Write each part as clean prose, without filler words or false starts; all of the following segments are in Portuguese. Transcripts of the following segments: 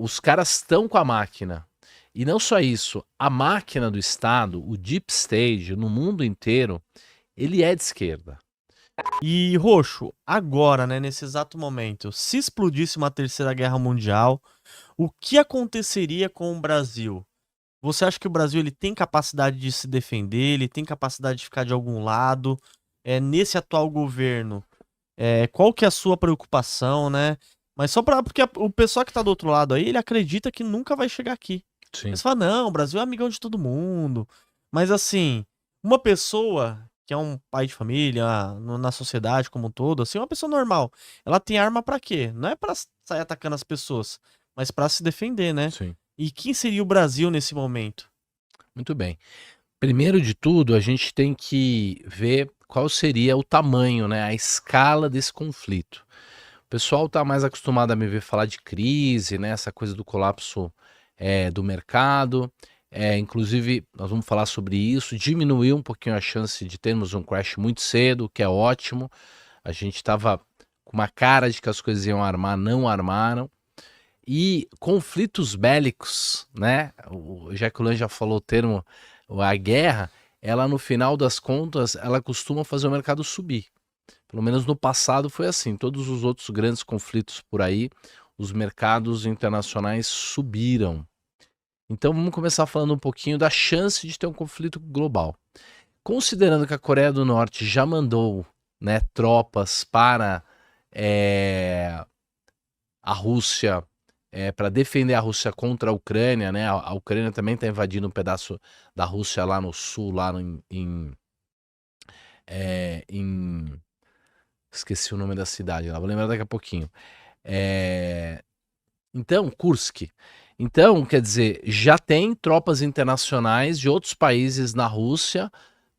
os caras estão com a máquina. E não só isso, a máquina do Estado, o deep state, no mundo inteiro, ele é de esquerda. E, Roxo, agora, né, nesse exato momento, se explodisse uma terceira guerra mundial, o que aconteceria com o Brasil? Você acha que o Brasil ele tem capacidade de se defender, ele tem capacidade de ficar de algum lado? Nesse atual governo, qual que é a sua preocupação, né? Mas só porque o pessoal que tá do outro lado aí, ele acredita que nunca vai chegar aqui. Sim. Eles falam, não, o Brasil é amigão de todo mundo. Mas assim, uma pessoa que é um pai de família, na sociedade como um todo, assim, uma pessoa normal, ela tem arma pra quê? Não é pra sair atacando as pessoas, mas pra se defender, né? Sim. E quem seria o Brasil nesse momento? Muito bem. Primeiro de tudo, a gente tem que ver qual seria o tamanho, né, a escala desse conflito. O pessoal está mais acostumado a me ver falar de crise, né, essa coisa do colapso do mercado. Inclusive, nós vamos falar sobre isso. Diminuiu um pouquinho a chance de termos um crash muito cedo, o que é ótimo. A gente estava com uma cara de que as coisas iam armar, não armaram. E conflitos bélicos, né? O Jaculan já falou o termo, a guerra, ela no final das contas, ela costuma fazer o mercado subir. Pelo menos no passado foi assim. Todos os outros grandes conflitos por aí, os mercados internacionais subiram. Então vamos começar falando um pouquinho da chance de ter um conflito global. Considerando que a Coreia do Norte já mandou, né, tropas para a Rússia, para defender a Rússia contra a Ucrânia, né? A Ucrânia também está invadindo um pedaço da Rússia lá no sul, lá em esqueci o nome da cidade lá, vou lembrar daqui a pouquinho. Então, Kursk. Então, quer dizer, já tem tropas internacionais de outros países na Rússia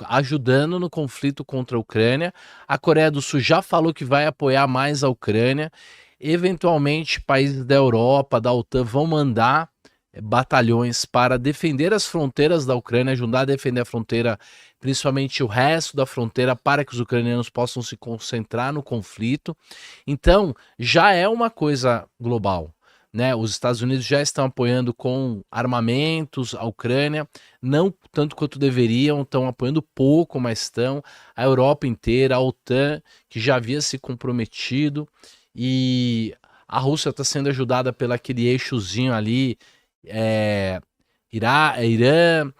ajudando no conflito contra a Ucrânia. A Coreia do Sul já falou que vai apoiar mais a Ucrânia. Eventualmente, países da Europa, da OTAN, vão mandar batalhões para defender as fronteiras da Ucrânia, ajudar a defender a fronteira, principalmente o resto da fronteira, para que os ucranianos possam se concentrar no conflito. Então, já é uma coisa global, né? Os Estados Unidos já estão apoiando com armamentos a Ucrânia, não tanto quanto deveriam, estão apoiando pouco, mas estão. A Europa inteira, a OTAN, que já havia se comprometido, e a Rússia está sendo ajudada pelo aquele eixozinho ali, Irã,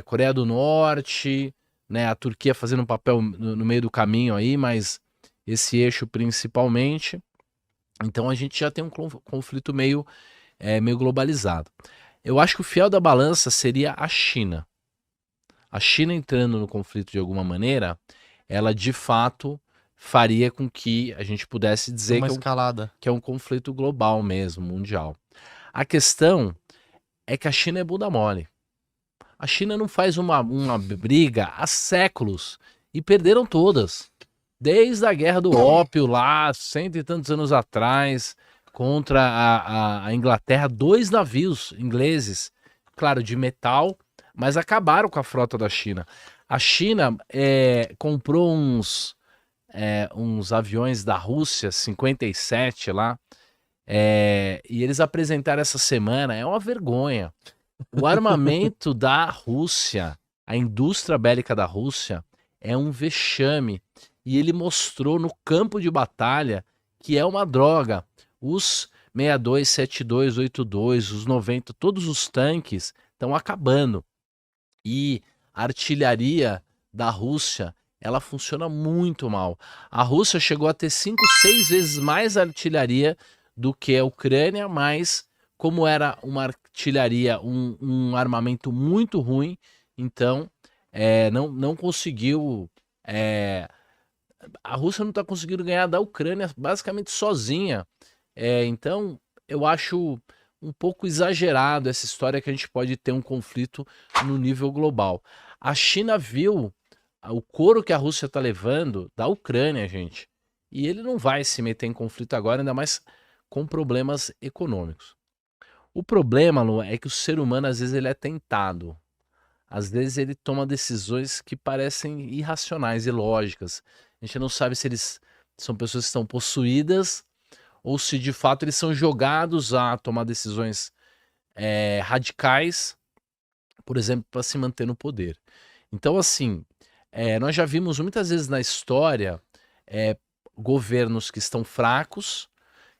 Coreia do Norte, né? A Turquia fazendo um papel no meio do caminho aí, mas esse eixo principalmente. Então a gente já tem um conflito meio globalizado. Eu acho que o fiel da balança seria a China. A China entrando no conflito de alguma maneira, ela de fato faria com que a gente pudesse Tem dizer uma que escalada. é um conflito global mesmo, mundial. A questão é que a China é bunda mole. A China não faz uma briga há séculos e perderam todas. Desde a guerra do ópio lá, cento e tantos anos atrás, contra a Inglaterra, 2 navios ingleses, claro, de metal, mas acabaram com a frota da China. A China comprou uns aviões da Rússia, 57 lá, e eles apresentaram essa semana, é uma vergonha. O armamento da Rússia, a indústria bélica da Rússia, é um vexame. E ele mostrou no campo de batalha que é uma droga. Os 62, 72, 82, os 90, todos os tanques estão acabando. E a artilharia da Rússia, ela funciona muito mal. A Rússia chegou a ter 5, 6 vezes mais artilharia do que a Ucrânia, mas como era uma artilharia, um armamento muito ruim, então não conseguiu. A Rússia não está conseguindo ganhar da Ucrânia basicamente sozinha. Então, eu acho um pouco exagerado essa história que a gente pode ter um conflito no nível global. A China viu o couro que a Rússia está levando da Ucrânia, gente. E ele não vai se meter em conflito agora, ainda mais com problemas econômicos. O problema, Lu, é que o ser humano às vezes ele é tentado. Às vezes ele toma decisões que parecem irracionais e lógicas. A gente não sabe se eles são pessoas que estão possuídas ou se de fato eles são jogados a tomar decisões radicais, por exemplo, para se manter no poder. Então, assim, nós já vimos muitas vezes na história governos que estão fracos,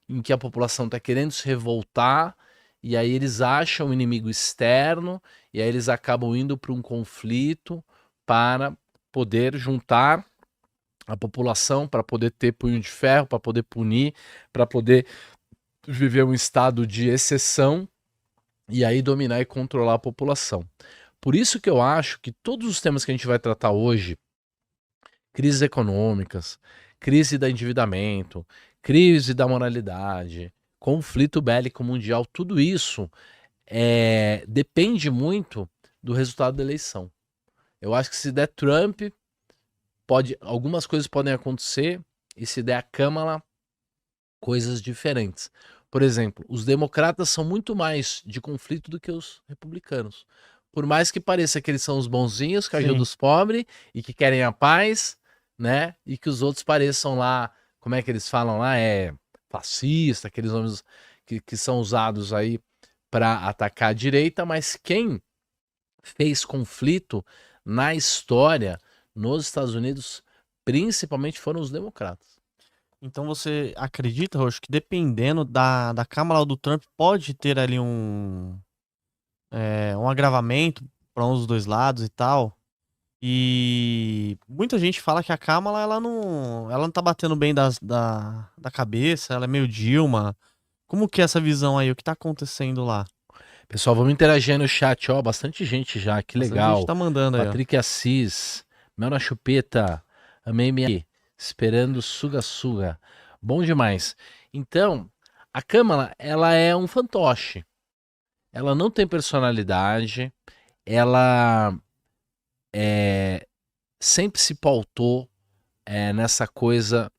em que a população está querendo se revoltar, e aí eles acham um inimigo externo, e aí eles acabam indo para um conflito para poder juntar a população, para poder ter punho de ferro, para poder punir, para poder viver um estado de exceção e aí dominar e controlar a população. Por isso que eu acho que todos os temas que a gente vai tratar hoje, crises econômicas, crise do endividamento, crise da moralidade, conflito bélico mundial, tudo isso depende muito do resultado da eleição. Eu acho que se der Trump, algumas coisas podem acontecer, e se der a Câmara, coisas diferentes. Por exemplo, os democratas são muito mais de conflito do que os republicanos. Por mais que pareça que eles são os bonzinhos, que ajudam os pobres e que querem a paz, né? E que os outros pareçam lá, como é que eles falam lá? Fascista, aqueles nomes que são usados aí para atacar a direita, mas quem fez conflito na história nos Estados Unidos, principalmente, foram os democratas. Então você acredita, Roxo, que dependendo da Câmara do Trump pode ter ali um agravamento para um dos dois lados e tal? E muita gente fala que a Câmara ela não tá batendo bem da cabeça, ela é meio Dilma. Como que é essa visão aí? O que tá acontecendo lá? Pessoal, vamos interagir no chat, ó, bastante gente já, que Bastante legal. gente tá mandando aí, ó. Patrick Assis, Mel na Chupeta, amei minha... Esperando suga-suga. Bom demais. Então, a Câmara, ela é um fantoche. Ela não tem personalidade, ela sempre se pautou nessa coisa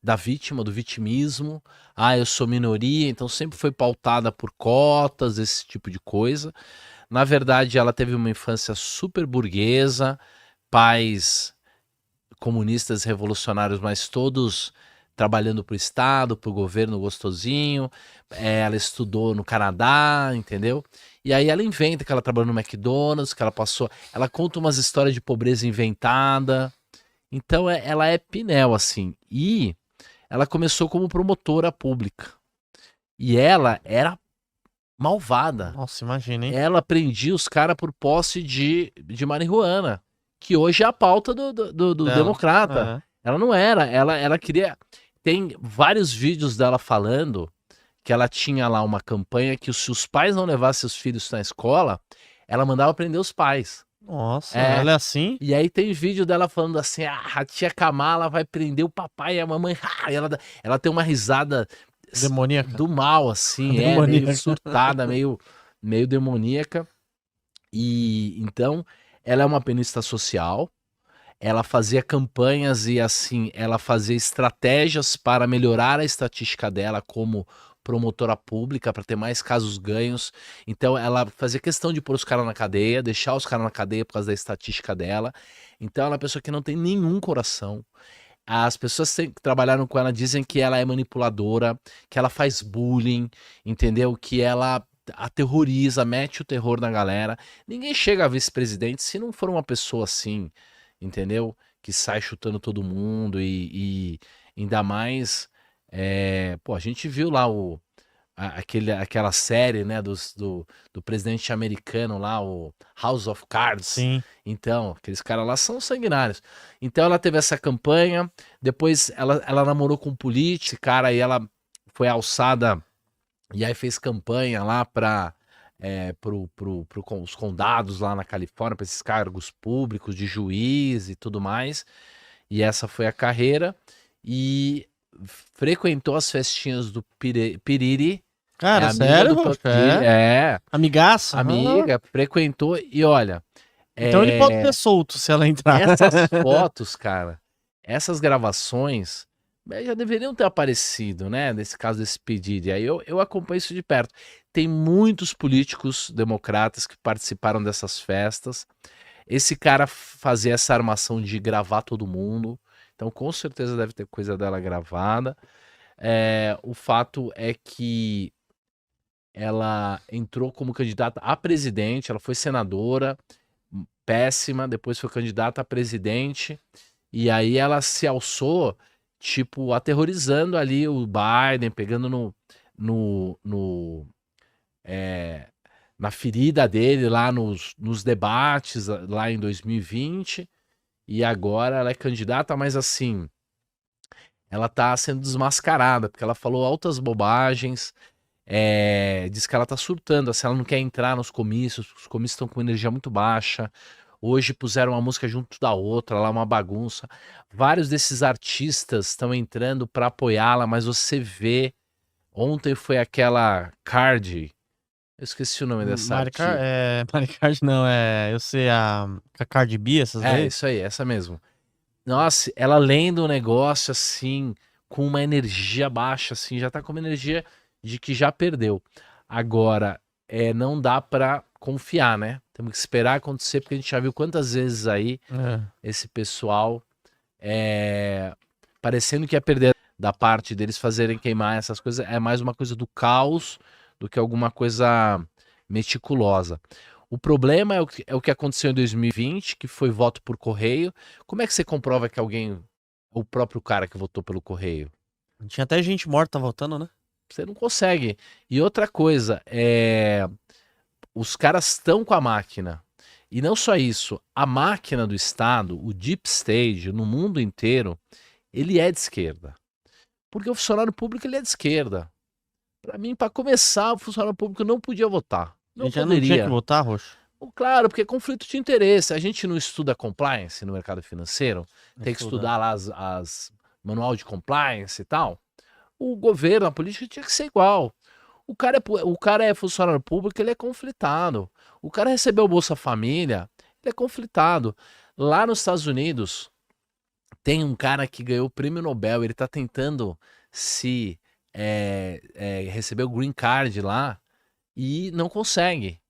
da vítima, do vitimismo. Ah, eu sou minoria, então sempre foi pautada por cotas, esse tipo de coisa. Na verdade, ela teve uma infância super burguesa, pais comunistas revolucionários, mas todos trabalhando para o Estado, para o governo gostosinho. Ela estudou no Canadá, entendeu? E aí ela inventa que ela trabalhou no McDonald's, que ela passou... Ela conta umas histórias de pobreza inventada. Então ela é pinel, assim. E ela começou como promotora pública. E ela era malvada. Nossa, imagina, hein? Ela prendia os caras por posse de marihuana, que hoje é a pauta do democrata. Ela não era, ela queria... Tem vários vídeos dela falando que ela tinha lá uma campanha que se os pais não levassem os filhos na escola, ela mandava prender os pais. Nossa, ela é assim? E aí tem vídeo dela falando assim, a tia Kamala vai prender o papai e a mamãe. E ela tem uma risada demoníaca do mal, assim, meio surtada, meio demoníaca. E então, ela é uma penista social, ela fazia campanhas e assim, ela fazia estratégias para melhorar a estatística dela como promotora pública, para ter mais casos ganhos. Então ela fazia questão de pôr os caras na cadeia, deixar os caras na cadeia por causa da estatística dela. Então ela é uma pessoa que não tem nenhum coração. As pessoas que trabalharam com ela dizem que ela é manipuladora, que ela faz bullying, entendeu? Que ela aterroriza, mete o terror na galera. Ninguém chega a vice-presidente se não for uma pessoa assim, entendeu? Que sai chutando todo mundo e ainda mais... pô, a gente viu lá aquela série, né, do presidente americano lá, o House of Cards. Sim. Então, aqueles caras lá são sanguinários. Então ela teve essa campanha, depois ela namorou com um político, cara, e ela foi alçada, e aí fez campanha lá para os condados lá na Califórnia, para esses cargos públicos de juiz e tudo mais. E essa foi a carreira. E frequentou as festinhas do Piriri. Cara, sério? Amigaça? Amiga, frequentou e olha... Então ele pode ser solto se ela entrar. Essas fotos, cara, essas gravações já deveriam ter aparecido, né? Nesse caso desse pedido. E aí eu acompanho isso de perto. Tem muitos políticos democratas que participaram dessas festas. Esse cara fazia essa armação de gravar todo mundo, Então, com certeza deve ter coisa dela gravada. O fato é que ela entrou como candidata a presidente, ela foi senadora, péssima, depois foi candidata a presidente, e aí ela se alçou, tipo, aterrorizando ali o Biden, pegando no, na ferida dele lá nos debates lá em 2020, e agora ela é candidata, mas assim, ela tá sendo desmascarada, porque ela falou altas bobagens, diz que ela tá surtando, assim, ela não quer entrar nos comícios, os comícios estão com energia muito baixa. Hoje puseram uma música junto da outra, lá uma bagunça. Vários desses artistas estão entrando para apoiá-la, mas você vê. Ontem foi aquela Cardi, eu esqueci o nome dessa artista. Mari Card não, eu sei a Cardi B, essas daí? Isso aí, essa mesmo. Nossa, ela lendo um negócio assim, com uma energia baixa, assim, já tá com uma energia de que já perdeu. Agora, não dá pra confiar, né? Temos que esperar acontecer, porque a gente já viu quantas vezes aí esse pessoal parecendo que ia perder da parte deles fazerem queimar essas coisas. É mais uma coisa do caos do que alguma coisa meticulosa. O problema é o que aconteceu em 2020, que foi voto por correio. Como é que você comprova que alguém, o próprio cara que votou pelo correio? Tinha até gente morta votando, né? Você não consegue. E outra coisa, os caras estão com a máquina. E não só isso, a máquina do Estado, o deep state, no mundo inteiro, ele é de esquerda. Porque o funcionário público ele é de esquerda. Para mim, para começar, o funcionário público não podia votar. Não Já não tinha que poderia. votar, Roxo? Claro, porque é conflito de interesse. A gente não estuda compliance no mercado financeiro, tem que Estuda. estudar lá as manual de compliance e tal. O governo, a política tinha que ser igual. O cara é funcionário público, ele é conflitado. O cara recebeu o Bolsa Família, ele é conflitado. Lá nos Estados Unidos, tem um cara que ganhou o prêmio Nobel, ele tá tentando se receber o green card lá e não consegue.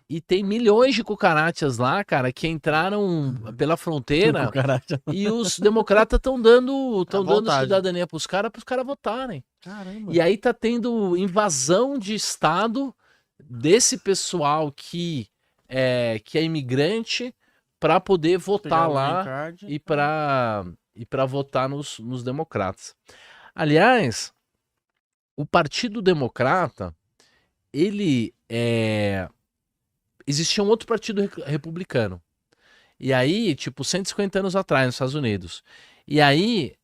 E tem milhões de cucarachas lá, cara, que entraram pela fronteira e os democratas estão dando cidadania pros caras votarem. Caramba. E aí tá tendo invasão de Estado desse pessoal que é imigrante para poder votar lá e para votar nos democratas. Aliás, o Partido Democrata, ele existia um outro partido republicano. E aí, tipo, 150 anos atrás, nos Estados Unidos. E aí,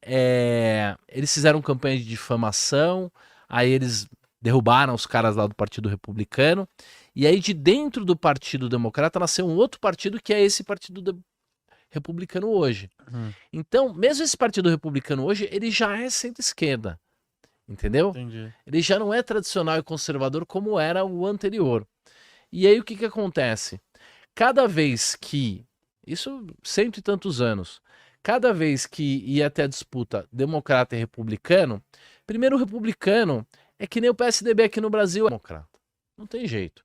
eles fizeram campanha de difamação, aí eles derrubaram os caras lá do Partido Republicano, e aí de dentro do Partido Democrata nasceu um outro partido que é esse Partido Republicano hoje. Então, mesmo esse Partido Republicano hoje, ele já é centro-esquerda, entendeu? Entendi. Ele já não é tradicional e conservador como era o anterior. E aí o que acontece? Cada vez que, isso 100 e tantos anos, cada vez que ia até a disputa democrata e republicano, primeiro o republicano é que nem o PSDB aqui no Brasil é democrata. Não tem jeito.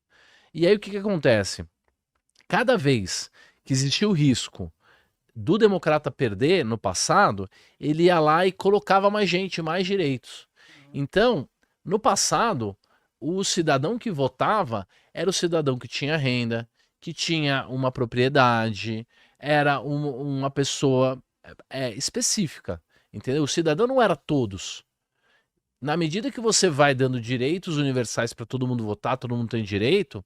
E aí o que acontece? Cada vez que existia o risco do democrata perder no passado, ele ia lá e colocava mais gente, mais direitos. Então, no passado, o cidadão que votava era o cidadão que tinha renda, que tinha uma propriedade, era uma pessoa específica, entendeu? O cidadão não era todos. Na medida que você vai dando direitos universais para todo mundo votar, todo mundo tem direito,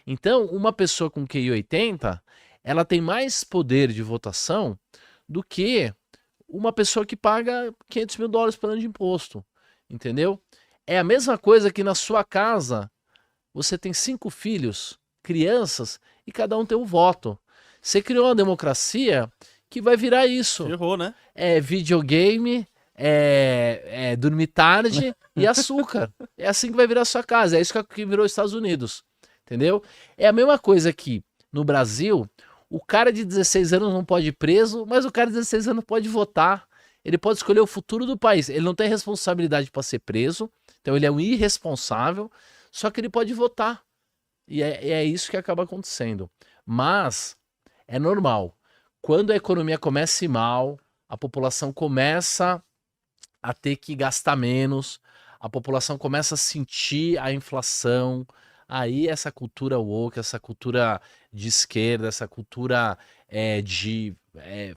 então uma pessoa com QI 80, ela tem mais poder de votação do que uma pessoa que paga $500 mil por ano de imposto, entendeu? É a mesma coisa que na sua casa você tem 5 filhos, crianças, e cada um tem um voto. Você criou uma democracia que vai virar isso. Ferrou, né? É videogame, dormir tarde e açúcar. É assim que vai virar a sua casa. É isso que virou os Estados Unidos. Entendeu? É a mesma coisa que no Brasil, o cara de 16 anos não pode ir preso, mas o cara de 16 anos pode votar. Ele pode escolher o futuro do país. Ele não tem responsabilidade para ser preso, então ele é um irresponsável, só que ele pode votar. E é isso que acaba acontecendo. Mas é normal. Quando a economia começa a ir mal, a população começa a ter que gastar menos, a população começa a sentir a inflação, aí essa cultura woke, essa cultura de esquerda, essa cultura de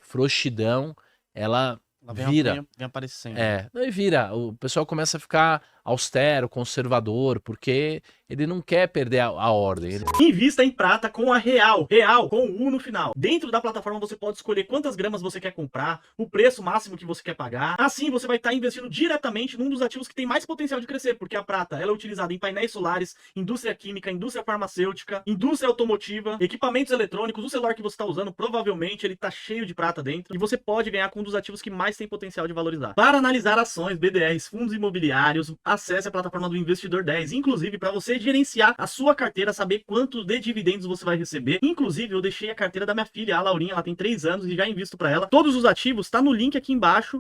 frouxidão, ela Ela vira. vem aparecendo. Não, e vira. O pessoal começa a ficar austero, conservador, porque ele não quer perder a ordem. Invista em prata com a Real, Real com U no final. Dentro da plataforma você pode escolher quantas gramas você quer comprar, o preço máximo que você quer pagar. Assim você vai estar investindo diretamente num dos ativos que tem mais potencial de crescer, porque a prata ela é utilizada em painéis solares, indústria química, indústria farmacêutica, indústria automotiva, equipamentos eletrônicos. O celular que você está usando provavelmente ele está cheio de prata dentro e você pode ganhar com um dos ativos que mais tem potencial de valorizar. Para analisar ações, BDRs, fundos imobiliários, acesse a plataforma do Investidor 10, inclusive para você gerenciar a sua carteira, saber quantos de dividendos você vai receber. Inclusive, eu deixei a carteira da minha filha, a Laurinha, ela tem 3 anos e já invisto para ela. Todos os ativos tá no link aqui embaixo